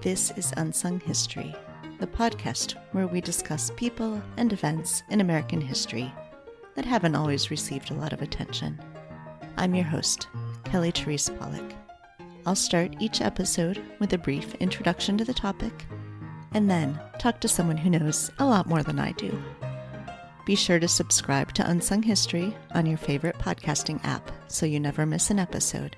This is Unsung History, the podcast where we discuss people and events in American history that haven't always received a lot of attention. I'm your host, Kelly Therese Pollock. I'll start each episode with a brief introduction to the topic, and then talk to someone who knows a lot more than I do. Be sure to subscribe to Unsung History on your favorite podcasting app so you never miss an episode.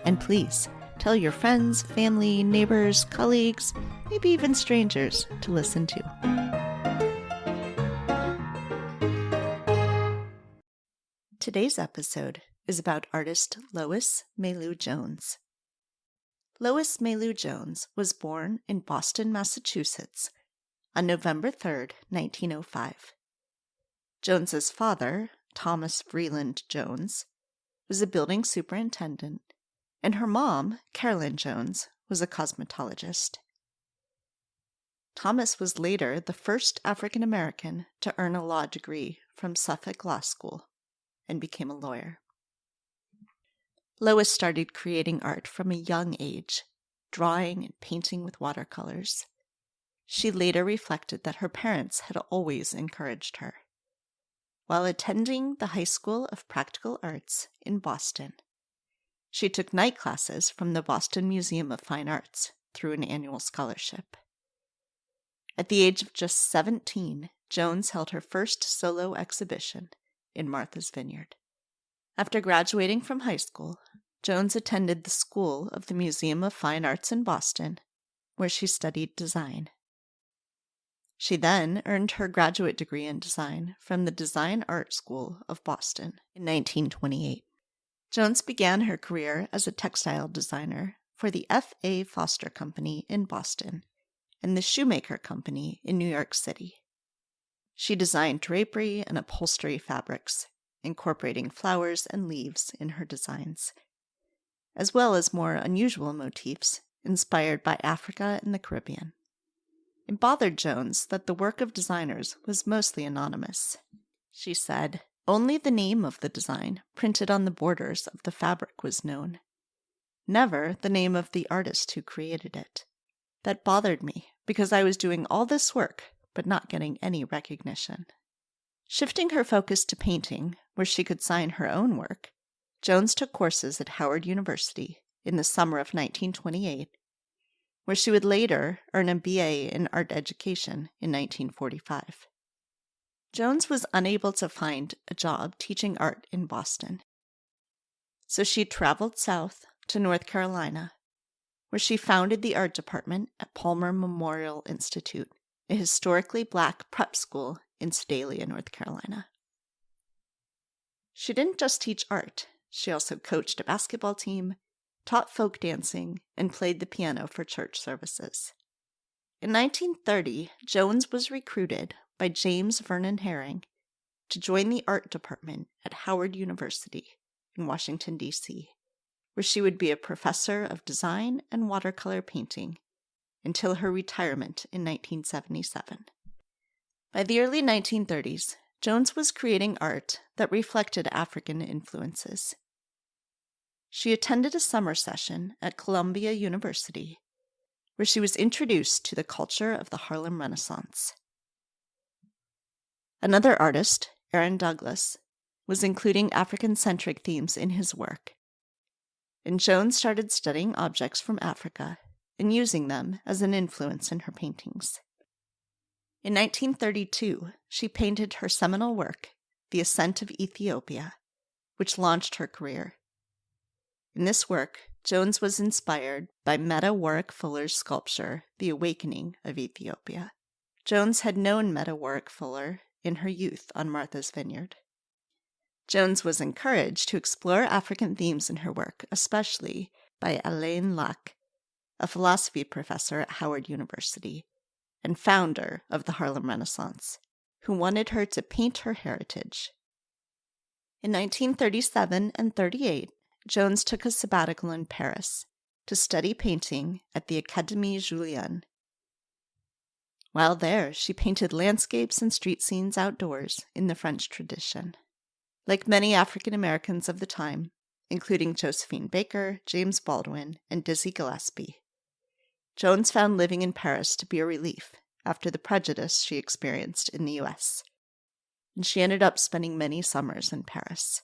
And please, tell your friends, family, neighbors, colleagues, maybe even strangers to listen to. Today's episode is about artist Loïs Mailou Jones. Loïs Mailou Jones was born in Boston, Massachusetts on November 3rd, 1905. Jones's father, Thomas Vreeland Jones, was a building superintendent, and her mom, Carolyn Jones, was a cosmetologist. Thomas was later the first African American to earn a law degree from Suffolk Law School and became a lawyer. Loïs started creating art from a young age, drawing and painting with watercolors. She later reflected that her parents had always encouraged her. While attending the High School of Practical Arts in Boston, she took night classes from the Boston Museum of Fine Arts through an annual scholarship. At the age of just 17, Jones held her first solo exhibition in Martha's Vineyard. After graduating from high school, Jones attended the School of the Museum of Fine Arts in Boston, where she studied design. She then earned her graduate degree in design from the Design Art School of Boston in 1928. Jones began her career as a textile designer for the F.A. Foster Company in Boston and the Shoemaker Company in New York City. She designed drapery and upholstery fabrics, incorporating flowers and leaves in her designs, as well as more unusual motifs inspired by Africa and the Caribbean. It bothered Jones that the work of designers was mostly anonymous. She said, "Only the name of the design printed on the borders of the fabric was known. Never the name of the artist who created it. That bothered me because I was doing all this work but not getting any recognition." Shifting her focus to painting, where she could sign her own work, Jones took courses at Howard University in the summer of 1928, where she would later earn a BA in art education in 1945. Jones was unable to find a job teaching art in Boston, so she traveled south to North Carolina, where she founded the art department at Palmer Memorial Institute, a historically Black prep school in Sedalia, North Carolina. She didn't just teach art, she also coached a basketball team, taught folk dancing, and played the piano for church services. In 1930, Jones was recruited by James Vernon Herring to join the art department at Howard University in Washington, D.C., where she would be a professor of design and watercolor painting until her retirement in 1977. By the early 1930s, Jones was creating art that reflected African influences. She attended a summer session at Columbia University, where she was introduced to the culture of the Harlem Renaissance. Another artist, Aaron Douglas, was including African-centric themes in his work, and Jones started studying objects from Africa and using them as an influence in her paintings. In 1932, she painted her seminal work, The Ascent of Ethiopia, which launched her career. In this work, Jones was inspired by Meta Warwick Fuller's sculpture, The Awakening of Ethiopia. Jones had known Meta Warwick Fuller in her youth on Martha's Vineyard. Jones was encouraged to explore African themes in her work, especially by Alain Locke, a philosophy professor at Howard University and founder of the Harlem Renaissance, who wanted her to paint her heritage. In 1937 and 38, Jones took a sabbatical in Paris to study painting at the Académie Julian. While there, she painted landscapes and street scenes outdoors in the French tradition. Like many African Americans of the time, including Josephine Baker, James Baldwin, and Dizzy Gillespie, Jones found living in Paris to be a relief after the prejudice she experienced in the U.S., and she ended up spending many summers in Paris.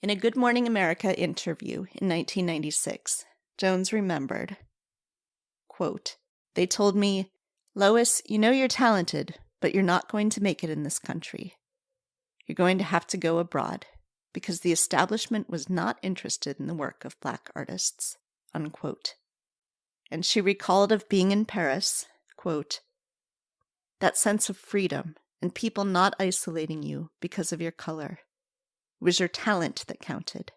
In a Good Morning America interview in 1996, Jones remembered, quote, "They told me, 'Lois, you know you're talented, but you're not going to make it in this country. You're going to have to go abroad, because the establishment was not interested in the work of Black artists,'" unquote. And she recalled of being in Paris, quote, "That sense of freedom and people not isolating you because of your color. It was your talent that counted.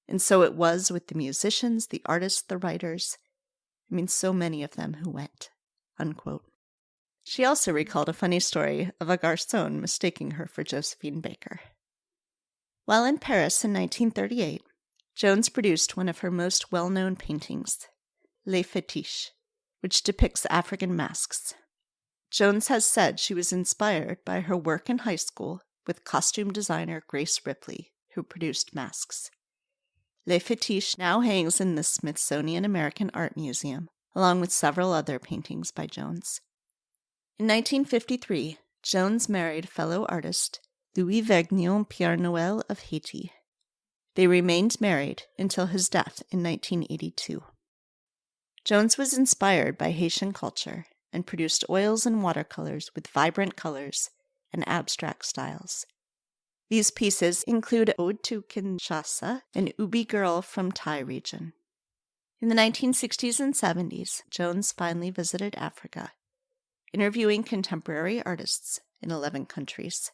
And so it was with the musicians, the artists, the writers. I mean, so many of them who went," unquote. She also recalled a funny story of a garçon mistaking her for Josephine Baker. While in Paris in 1938, Jones produced one of her most well-known paintings, Les Fétiches, which depicts African masks. Jones has said she was inspired by her work in high school with costume designer Grace Ripley, who produced masks. Les Fétiches now hangs in the Smithsonian American Art Museum, along with several other paintings by Jones. In 1953, Jones married fellow artist Louis Vergniaud Pierre-Noel of Haiti. They remained married until his death in 1982. Jones was inspired by Haitian culture and produced oils and watercolors with vibrant colors and abstract styles. These pieces include Ode to Kinshasa and Ubi Girl from Tai Region. In the 1960s and 70s, Jones finally visited Africa, interviewing contemporary artists in 11 countries.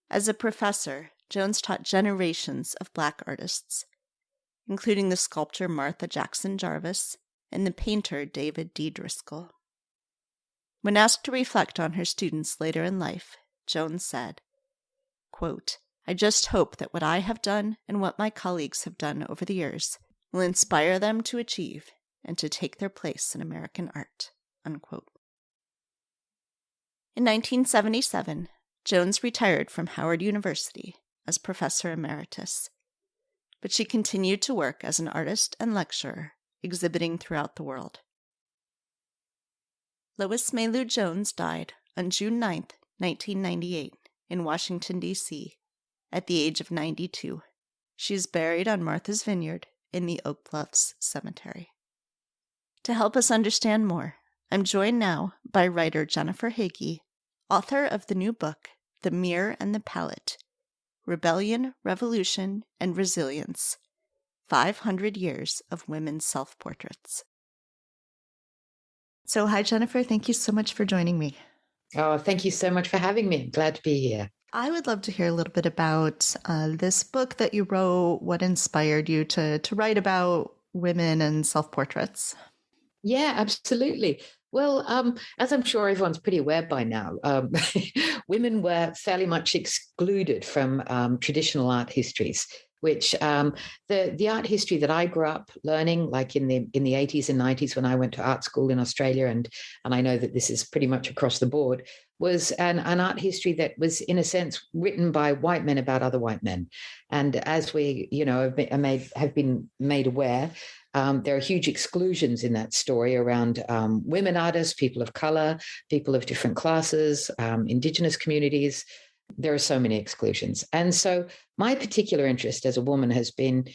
As a professor, Jones taught generations of Black artists, including the sculptor Martha Jackson Jarvis and the painter David D. Driscoll. When asked to reflect on her students later in life, Jones said, quote, "I just hope that what I have done and what my colleagues have done over the years will inspire them to achieve and to take their place in American art," unquote. In 1977, Jones retired from Howard University as professor emeritus, but she continued to work as an artist and lecturer, exhibiting throughout the world. Loïs Mailou Jones died on June 9, 1998, in Washington, D.C., at the age of 92. She is buried on Martha's Vineyard in the Oak Bluffs Cemetery. To help us understand more, I'm joined now by writer Jennifer Hagee, author of the new book, The Mirror and the Palette, Rebellion, Revolution, and Resilience, 500 Years of Women's Self-Portraits. So, hi, Jennifer. Thank you so much for joining me. Oh, thank you so much for having me. I'm glad to be here. I would love to hear a little bit about this book that you wrote, what inspired you to write about women and self-portraits. Yeah, absolutely. Well, as I'm sure everyone's pretty aware by now, women were fairly much excluded from traditional art histories, which the art history that I grew up learning, like in the 80s and 90s when I went to art school in Australia, and I know that this is pretty much across the board, was an art history that was, in a sense, written by white men about other white men. And as we, have been made aware, there are huge exclusions in that story around women artists, people of color, people of different classes, indigenous communities. There are so many exclusions. And so my particular interest as a woman has been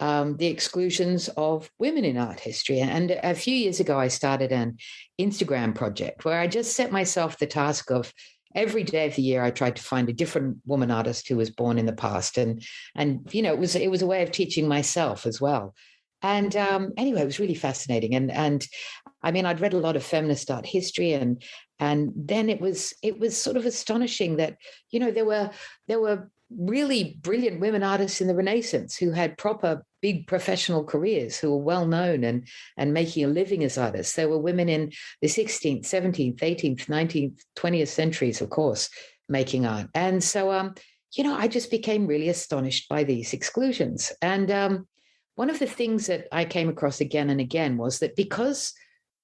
the exclusions of women in art history. And a few years ago, I started an Instagram project where I just set myself the task of every day of the year, I tried to find a different woman artist who was born in the past. And it was a way of teaching myself as well. And anyway, it was really fascinating. And I mean, I'd read a lot of feminist art history, and then it was sort of astonishing that, there were really brilliant women artists in the Renaissance who had proper big professional careers, who were well known and making a living as artists. There were women in the 16th, 17th, 18th, 19th, 20th centuries, of course, making art. And so, I just became really astonished by these exclusions. And one of the things that I came across again and again was that because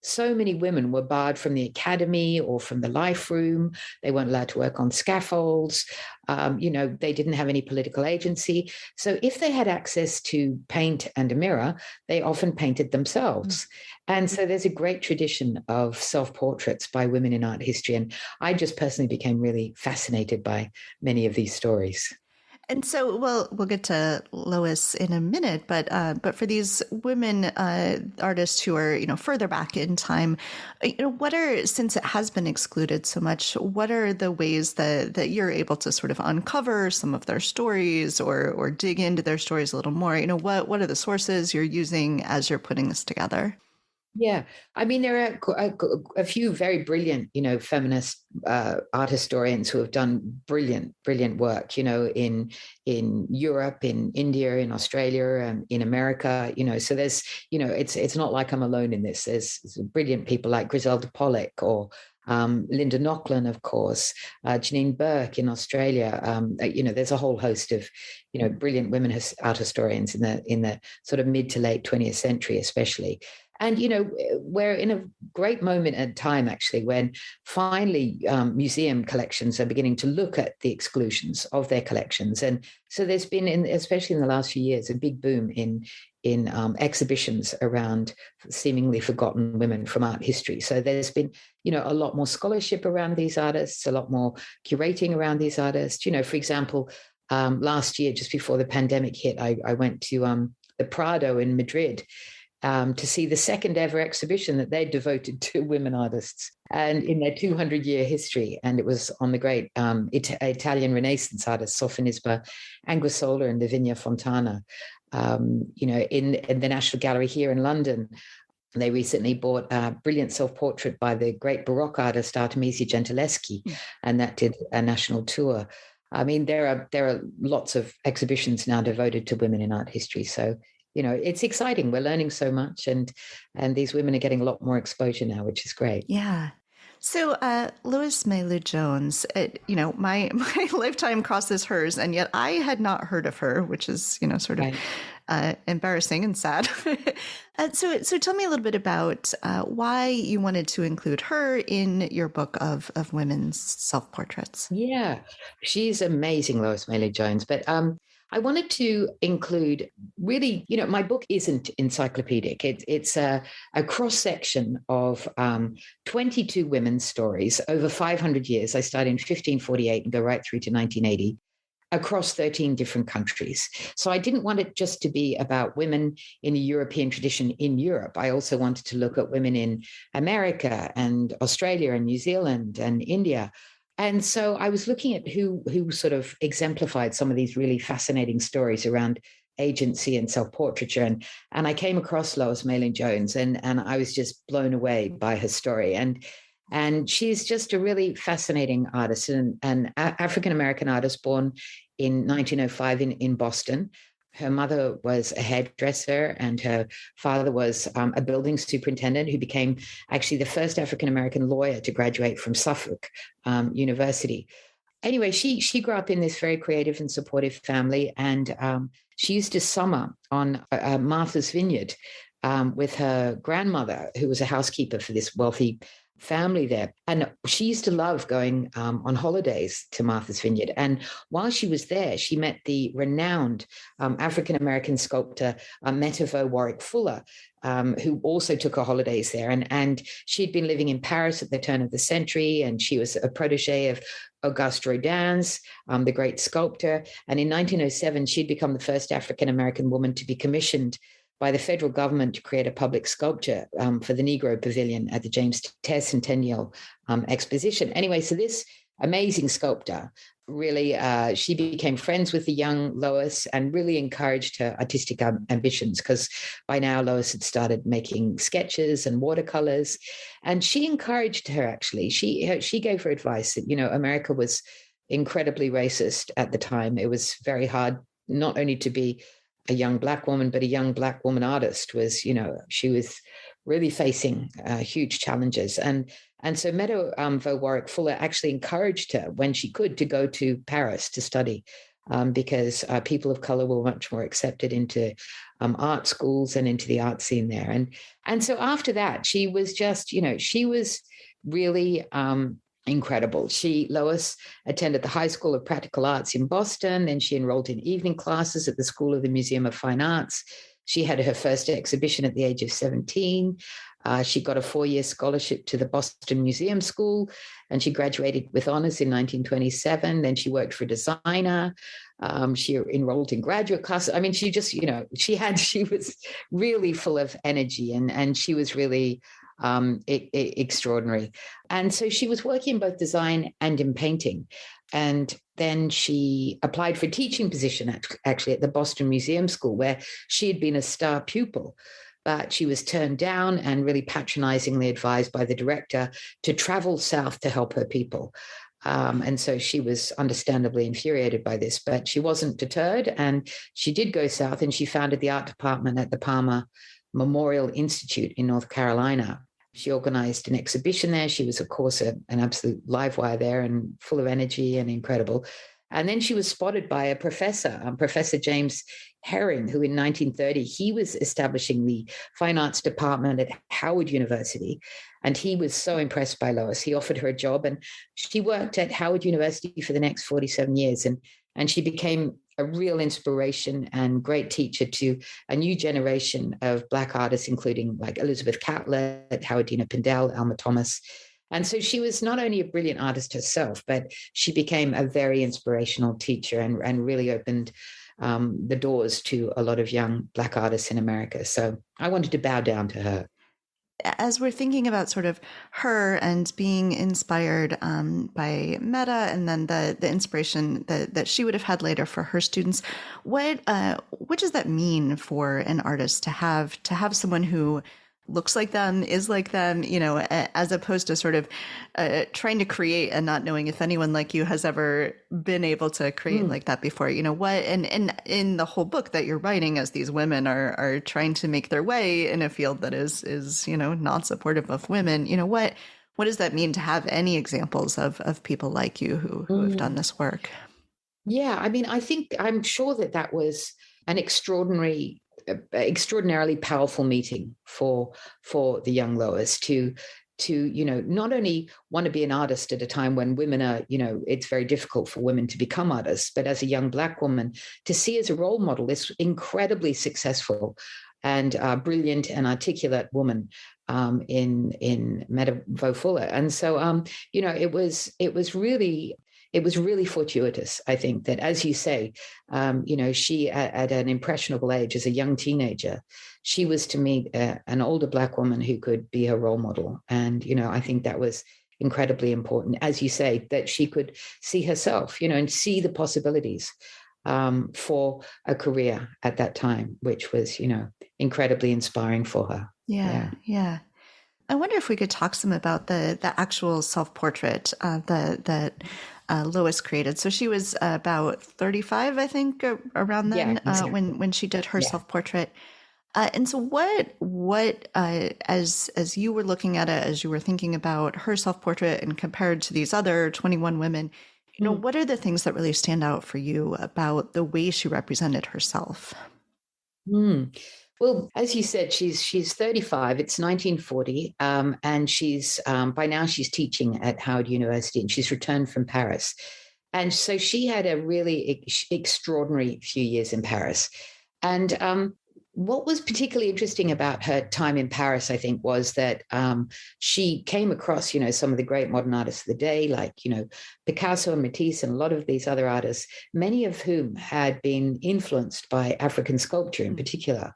so many women were barred from the academy or from the life room. They weren't allowed to work on scaffolds. They didn't have any political agency. So if they had access to paint and a mirror, they often painted themselves. And so there's a great tradition of self-portraits by women in art history. And I just personally became really fascinated by many of these stories. And so, well, we'll get to Lois in a minute, but for these women artists who are, further back in time, what are, since it has been excluded so much, what are the ways that you're able to sort of uncover some of their stories or dig into their stories a little more? What are the sources you're using as you're putting this together? Yeah, I mean, there are a few very brilliant, feminist art historians who have done brilliant work, in Europe, in India, in Australia, and in America. So there's, it's not like I'm alone in this. There's brilliant people like Griselda Pollock or Linda Nochlin, of course, Janine Burke in Australia. There's a whole host of, brilliant women art historians in the sort of mid to late 20th century, especially. And, we're in a great moment in time, actually, when finally museum collections are beginning to look at the exclusions of their collections. And so there's been, especially in the last few years, a big boom in exhibitions around seemingly forgotten women from art history. So there's been, a lot more scholarship around these artists, a lot more curating around these artists. For example, last year, just before the pandemic hit, I went to the Prado in Madrid to see the second ever exhibition that they devoted to women artists and in their 200-year history. And it was on the great Italian Renaissance artists, Sofonisba Anguissola and Lavinia Fontana. In the National Gallery here in London, they recently bought a brilliant self-portrait by the great Baroque artist Artemisia Gentileschi, and that did a national tour. I mean, there are lots of exhibitions now devoted to women in art history. So, it's exciting. We're learning so much, and these women are getting a lot more exposure now, which is great. Yeah. So, Loïs Mailou Jones, my lifetime crosses hers, and yet I had not heard of her, which is, sort of embarrassing and sad. So tell me a little bit about why you wanted to include her in your book of women's self-portraits. Yeah, she's amazing, Loïs Mailou Jones. But I wanted to include really, my book isn't encyclopedic. It's a cross-section of 22 women's stories over 500 years. I started in 1548 and go right through to 1980 across 13 different countries. So I didn't want it just to be about women in the European tradition in Europe. I also wanted to look at women in America and Australia and New Zealand and India. And so I was looking at who sort of exemplified some of these really fascinating stories around agency and self-portraiture. And I came across Loïs Mailou Jones, and I was just blown away by her story. And she's just a really fascinating artist, an African-American artist born in 1905 in Boston. Her mother was a hairdresser and her father was a building superintendent who became actually the first African-American lawyer to graduate from Suffolk University. Anyway, she grew up in this very creative and supportive family, and she used to summer on Martha's Vineyard with her grandmother, who was a housekeeper for this wealthy family there. And she used to love going on holidays to Martha's Vineyard. And while she was there, she met the renowned African-American sculptor Metevo Warwick Fuller, who also took her holidays there. And she'd been living in Paris at the turn of the century, and she was a protege of Auguste Rodin's, the great sculptor. And in 1907, she'd become the first African-American woman to be commissioned by the federal government to create a public sculpture for the Negro Pavilion at the James Tercentennial Exposition. Anyway, so this amazing sculptor really, she became friends with the young Lois and really encouraged her artistic ambitions, because by now Lois had started making sketches and watercolors. And she encouraged her, actually. She gave her advice that, America was incredibly racist at the time. It was very hard not only to be a young Black woman, but a young Black woman artist was, she was really facing huge challenges. And so Metevo Warwick Fuller actually encouraged her when she could to go to Paris to study, because people of color were much more accepted into art schools and into the art scene there. And so after that, she was just, she was really incredible. Lois attended the High School of Practical Arts in Boston. Then she enrolled in evening classes at the School of the Museum of Fine Arts. She had her first exhibition at the age of 17. She got a 4-year scholarship to the Boston Museum School, and she graduated with honors in 1927. Then she worked for a designer. She enrolled in graduate classes. I mean, she just, she was really full of energy, and she was really extraordinary. And so she was working in both design and in painting. And then she applied for a teaching position actually at the Boston Museum School, where she had been a star pupil. But she was turned down and really patronizingly advised by the director to travel south to help her people. And so she was understandably infuriated by this, but she wasn't deterred. And she did go south, and she founded the art department at the Palmer Memorial Institute in North Carolina. She organized an exhibition there. She was, of course, an absolute live wire there and full of energy and incredible. And then she was spotted by a professor, Professor James Herring, who in 1930, he was establishing the fine arts department at Howard University. And he was so impressed by Lois, he offered her a job. And she worked at Howard University for the next 47 years. And she became a real inspiration and great teacher to a new generation of Black artists, including like Elizabeth Catlett, Howardina Pindell, Alma Thomas. And so she was not only a brilliant artist herself, but she became a very inspirational teacher and really opened the doors to a lot of young Black artists in America. So I wanted to bow down to her. As we're thinking about sort of her and being inspired by Meta, and then the inspiration that she would have had later for her students, what does that mean for an artist to have someone who looks like them, is like them, as opposed to sort of trying to create and not knowing if anyone like you has ever been able to create like that before? And in the whole book that you're writing, as these women are trying to make their way in a field that is not supportive of women, what does that mean to have any examples of people like you who have done this work? Yeah, I mean, I'm sure that was an extraordinarily powerful meeting for the young Lois to not only want to be an artist at a time when women are, it's very difficult for women to become artists, but as a young Black woman to see as a role model this incredibly successful and brilliant and articulate woman in Meta Vofula. And so it was really fortuitous, I think, that, as you say, she at an impressionable age, as a young teenager, she was to me an older Black woman who could be her role model. And, I think that was incredibly important, as you say, that she could see herself, and see the possibilities for a career at that time, which was, incredibly inspiring for her. Yeah. I wonder if we could talk some about the actual self-portrait that Lois created. So she was about 35, I think, around then, exactly. when she did her self-portrait. And so what as you were looking at it, as you were thinking about her self-portrait and compared to these other 21 women, what are the things that really stand out for you about the way she represented herself? Well, as you said, she's 35. It's 1940, and she's by now she's teaching at Howard University, and she's returned from Paris, and so she had a really extraordinary few years in Paris. And what was particularly interesting about her time in Paris, I think, was that she came across, some of the great modern artists of the day, like, Picasso and Matisse and a lot of these other artists, many of whom had been influenced by African sculpture in particular,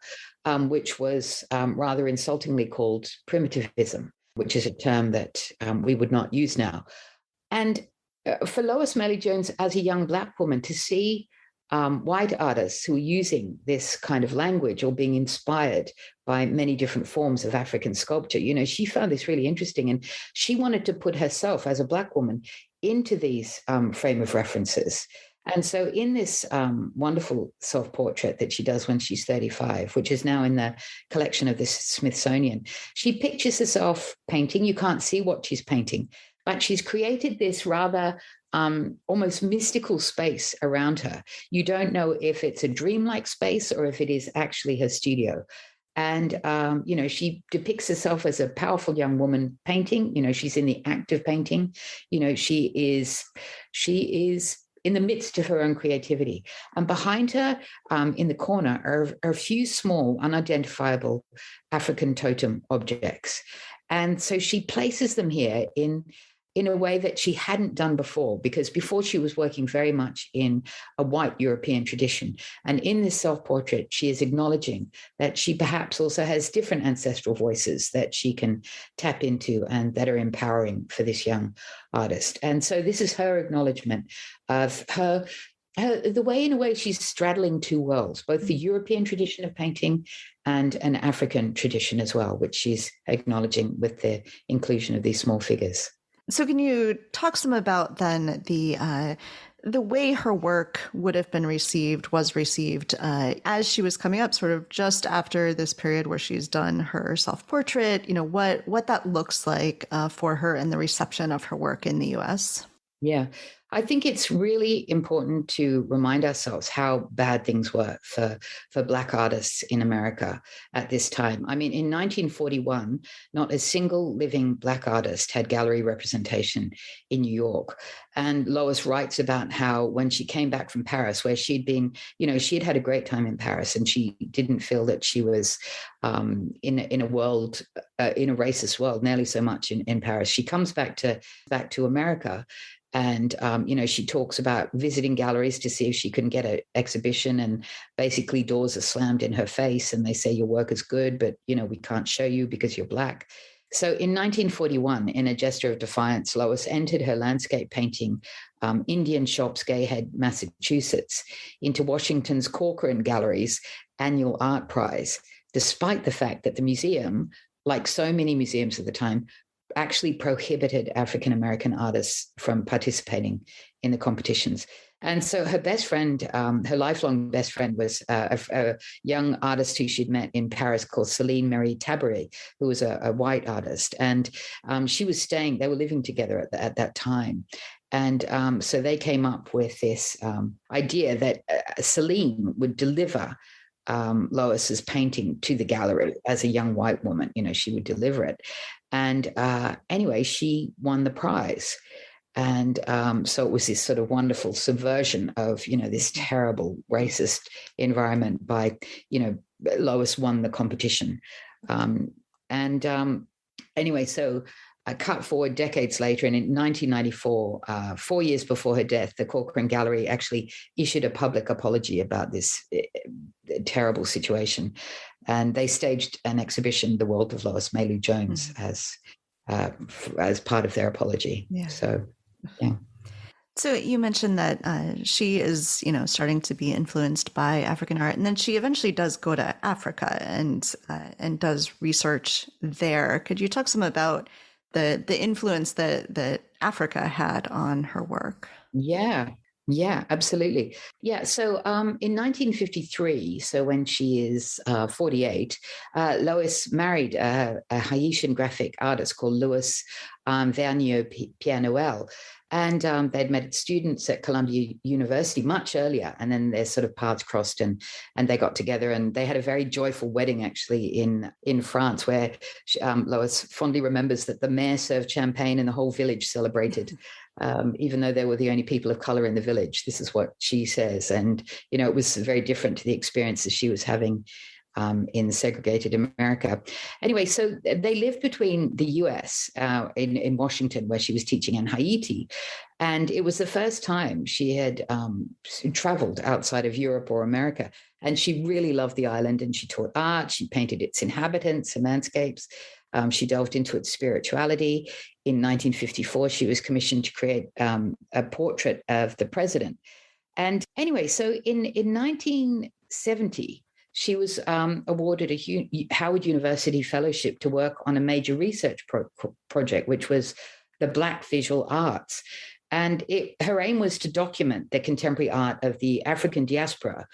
which was rather insultingly called primitivism, which is a term that we would not use now. And for Loïs Mailou Jones, as a young Black woman, to see white artists who are using this kind of language or being inspired by many different forms of African sculpture, she found this really interesting, and she wanted to put herself as a Black woman into these frame of references. And so in this wonderful self-portrait that she does when she's 35, which is now in the collection of the Smithsonian, she pictures herself painting. You can't see what she's painting, but she's created this rather almost mystical space around her. You don't know if it's a dreamlike space or if it is actually her studio. And, she depicts herself as a powerful young woman painting. She's in the act of painting. She is in the midst of her own creativity. And behind her, in the corner, are a few small, unidentifiable African totem objects. And so she places them here in a way that she hadn't done before, because before she was working very much in a white European tradition. And in this self-portrait, she is acknowledging that she perhaps also has different ancestral voices that she can tap into and that are empowering for this young artist. And so this is her acknowledgement of the way, in a way, she's straddling two worlds, both the European tradition of painting and an African tradition as well, which she's acknowledging with the inclusion of these small figures. So can you talk some about then the way her work would have been was received as she was coming up, sort of just after this period where she's done her self-portrait, what that looks like for her and the reception of her work in the U.S.? Yeah, I think it's really important to remind ourselves how bad things were for Black artists in America at this time. I mean, in 1941, not a single living Black artist had gallery representation in New York. And Lois writes about how when she came back from Paris, where she'd been, she had had a great time in Paris, and she didn't feel that she was in a world, in a racist world, nearly so much in Paris. She comes back to America. And, she talks about visiting galleries to see if she can get an exhibition, and basically doors are slammed in her face and they say, your work is good, but, we can't show you because you're Black. So in 1941, in a gesture of defiance, Lois entered her landscape painting, Indian Shops, Gay Head, Massachusetts, into Washington's Corcoran Gallery's annual art prize, despite the fact that the museum, like so many museums at the time, actually prohibited African-American artists from participating in the competitions. And so her best friend, her lifelong best friend, was a young artist who she'd met in Paris called Céline Marie Tabaré, who was a white artist. And they were living together at that time. And so they came up with this idea that Céline would deliver Lois's painting to the gallery as a young white woman. She would deliver it. And anyway, she won the prize. And so it was this sort of wonderful subversion of, this terrible racist environment by, Lois won the competition. Anyway, so I cut forward decades later, and in 1994, 4 years before her death, the Corcoran Gallery actually issued a public apology about this terrible situation. And they staged an exhibition, The World of Loïs Mailou Jones, as part of their apology. Yeah. So, yeah. So you mentioned that she is, starting to be influenced by African art, and then she eventually does go to Africa and does research there. Could you talk some about the influence that Africa had on her work? Yeah, absolutely. Yeah, so in 1953, so when she is 48, Lois married a Haitian graphic artist called Louis Vergniaud Pierre-Noel. And they'd met students at Columbia University much earlier, and then their sort of paths crossed, and they got together, and they had a very joyful wedding actually in France, where Lois fondly remembers that the mayor served champagne and the whole village celebrated, even though they were the only people of color in the village. This is what she says, and it was very different to the experiences she was having in segregated America. Anyway, so they lived between the US in Washington, where she was teaching, and Haiti. And it was the first time she had traveled outside of Europe or America. And she really loved the island, and she taught art. She painted its inhabitants and landscapes. She delved into its spirituality. In 1954, she was commissioned to create a portrait of the president. And anyway, so in 1970, she was awarded a Howard University fellowship to work on a major research project, which was the Black visual arts. And her aim was to document the contemporary art of the African diaspora.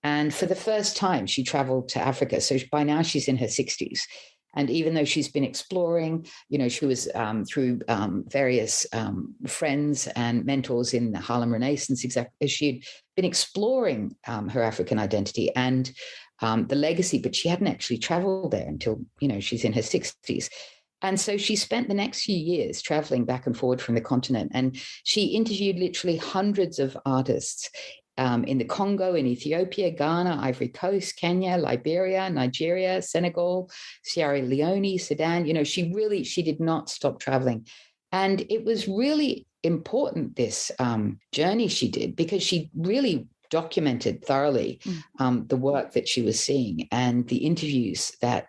And for the first time, she traveled to Africa. So by now she's in her 60s. And even though she's been exploring, she was through various friends and mentors in the Harlem Renaissance, exactly as she'd been exploring her African identity and the legacy, but she hadn't actually traveled there until, she's in her 60s. And so she spent the next few years traveling back and forward from the continent. And she interviewed literally hundreds of artists in the Congo, in Ethiopia, Ghana, Ivory Coast, Kenya, Liberia, Nigeria, Senegal, Sierra Leone, Sudan. She did not stop traveling. And it was really important, this journey she did, because she really documented thoroughly the work that she was seeing and the interviews that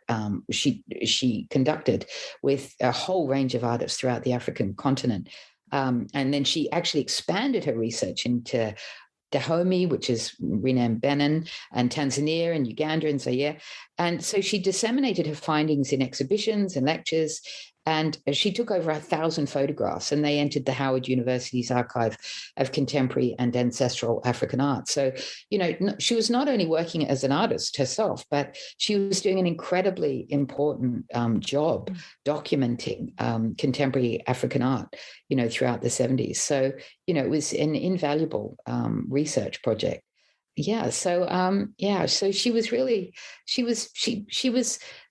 she conducted with a whole range of artists throughout the African continent. And then she actually expanded her research into Dahomey, which is renamed Benin, and Tanzania and Uganda and Zaire. And so she disseminated her findings in exhibitions and lectures, and she took over 1,000 photographs, and they entered the Howard University's archive of contemporary and ancestral African art. So, she was not only working as an artist herself, but she was doing an incredibly important job documenting contemporary African art, throughout the 70s. So, it was an invaluable research project. Yeah. So, so she was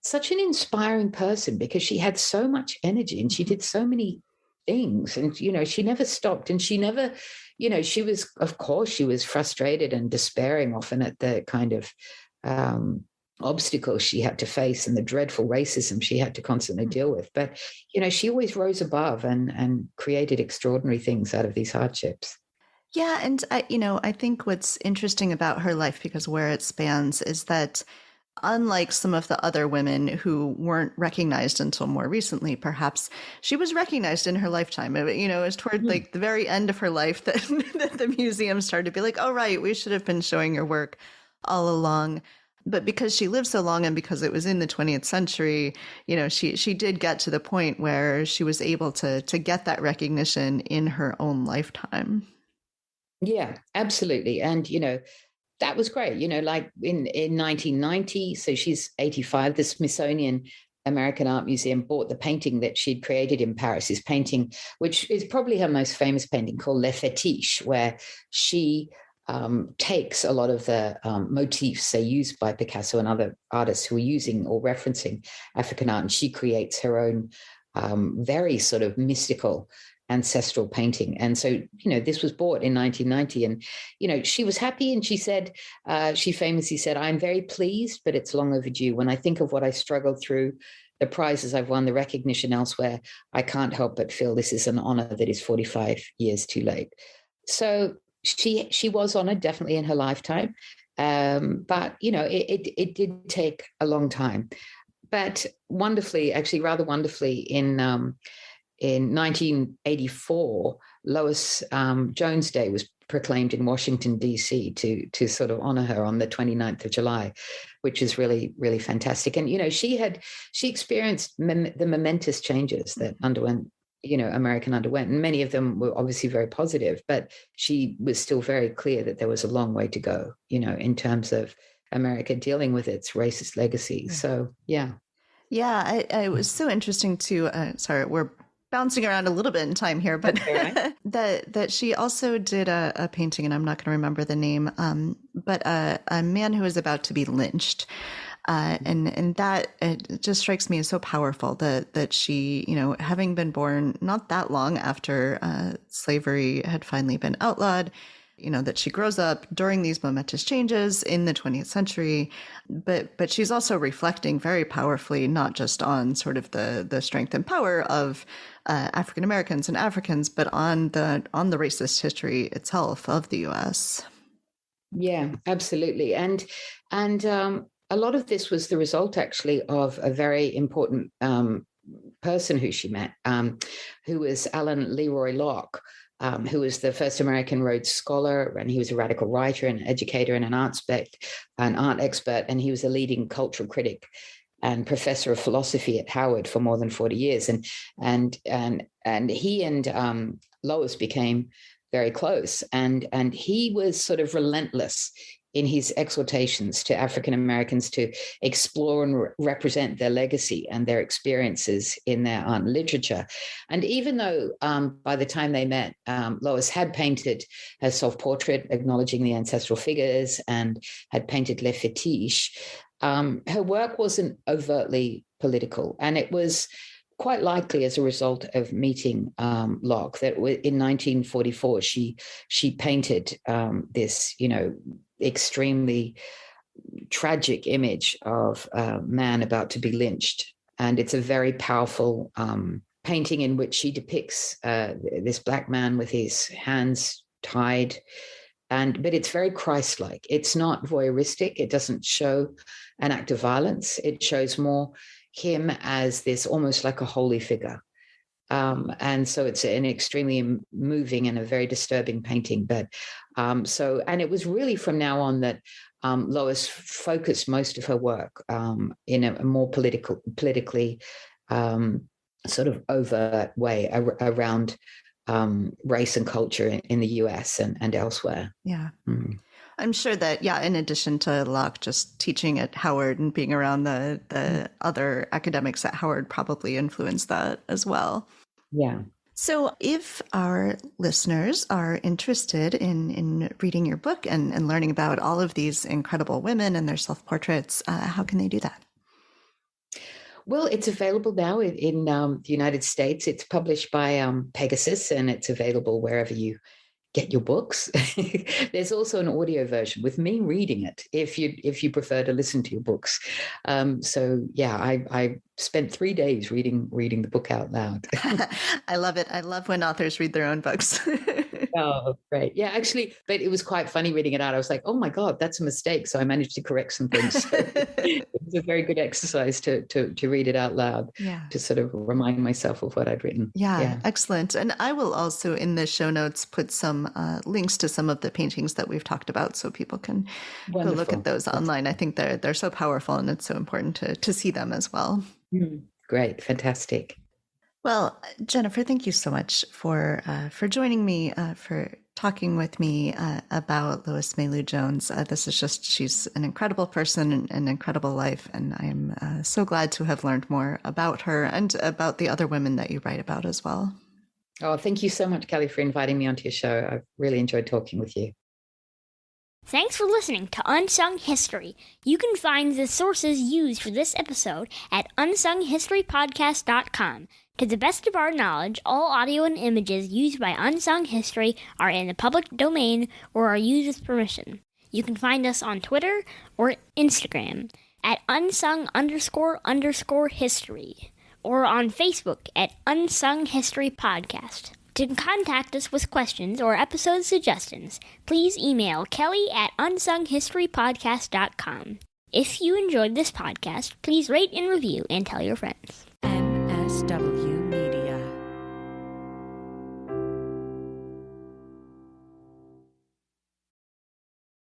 such an inspiring person because she had so much energy and she did so many things, and, she never stopped, and she never, she was frustrated and despairing often at the kind of obstacles she had to face and the dreadful racism she had to constantly deal with. But, she always rose above and created extraordinary things out of these hardships. Yeah. And I think what's interesting about her life, because where it spans, is that unlike some of the other women who weren't recognized until more recently, perhaps, she was recognized in her lifetime. It was toward like the very end of her life that, that the museum started to be like, oh, right, we should have been showing your work all along. But because she lived so long and because it was in the 20th century, she did get to the point where she was able to get that recognition in her own lifetime. Yeah, absolutely. And, that was great. Like in 1990, so she's 85, the Smithsonian American Art Museum bought the painting that she'd created in Paris, this painting, which is probably her most famous painting, called Les Fétiches, where she takes a lot of the motifs used by Picasso and other artists who are using or referencing African art, and she creates her own very sort of mystical ancestral painting. And so, this was bought in 1990, and, she was happy. And she said, she famously said, I'm very pleased, but it's long overdue. When I think of what I struggled through, the prizes I've won, the recognition elsewhere, I can't help but feel this is an honor that is 45 years too late. So she was honored definitely in her lifetime. But, it did take a long time. But wonderfully, actually rather wonderfully, in 1984, Lois Jones Day was proclaimed in Washington, D.C. to sort of honor her on the 29th of July, which is really, really fantastic. And, she experienced the momentous changes that American underwent. And many of them were obviously very positive, but she was still very clear that there was a long way to go, in terms of America dealing with its racist legacy. So, yeah. Yeah, it was so interesting to, sorry, we're bouncing around a little bit in time here, but right. that she also did a painting, and I'm not going to remember the name, but a man who was about to be lynched. And that it just strikes me as so powerful that she, having been born not that long after slavery had finally been outlawed, that she grows up during these momentous changes in the 20th century, but she's also reflecting very powerfully, not just on sort of the strength and power of African Americans and Africans, but on the racist history itself of the U.S. Yeah, absolutely. And a lot of this was the result, actually, of a very important person who she met, who was Alan Leroy Locke, who was the first American Rhodes Scholar, and he was a radical writer and educator and an art expert, and he was a leading cultural critic and professor of philosophy at Howard for more than 40 years. And he and Lois became very close, and he was sort of relentless in his exhortations to African Americans to explore and represent their legacy and their experiences in their art and literature. And even though by the time they met, Lois had painted her self-portrait, acknowledging the ancestral figures, and had painted Les Fétiches, her work wasn't overtly political. And it was quite likely as a result of meeting Locke that in 1944, she painted this, extremely tragic image of a man about to be lynched. And it's a very powerful painting in which she depicts this Black man with his hands tied. But it's very Christ-like. It's not voyeuristic. It doesn't show an act of violence. It shows more him as this almost like a holy figure. And so it's an extremely moving and a very disturbing painting. But and it was really from now on that Lois focused most of her work in a more politically sort of overt way around race and culture in the US and elsewhere. Yeah. I'm sure that, in addition to Locke just teaching at Howard and being around the other academics at Howard probably influenced that as well. Yeah. So if our listeners are interested in reading your book and learning about all of these incredible women and their self-portraits, how can they do that? Well, it's available now in the United States. It's published by Pegasus, and it's available wherever you get your books. There's also an audio version with me reading it if you prefer to listen to your books. I spent 3 days reading the book out loud. I love it. I love when authors read their own books. Oh, great. Yeah, actually, but it was quite funny reading it out. I was like, oh my God, that's a mistake. So I managed to correct some things. So it was a very good exercise to read it out loud, to sort of remind myself of what I'd written. Yeah, excellent. And I will also in the show notes put some links to some of the paintings that we've talked about so people can go look at those online. I think they're so powerful and it's so important to see them as well. Great. Fantastic. Well, Jennifer, thank you so much for joining me, for talking with me about Loïs Mailou Jones. She's an incredible person and an incredible life. And I'm so glad to have learned more about her and about the other women that you write about as well. Oh, thank you so much, Kelly, for inviting me onto your show. I've really enjoyed talking with you. Thanks for listening to Unsung History. You can find the sources used for this episode at unsunghistorypodcast.com. To the best of our knowledge, all audio and images used by Unsung History are in the public domain or are used with permission. You can find us on Twitter or Instagram at unsung__history or on Facebook at Unsung History Podcast. To contact us with questions or episode suggestions, please email Kelly at unsunghistorypodcast.com. If you enjoyed this podcast, please rate and review and tell your friends.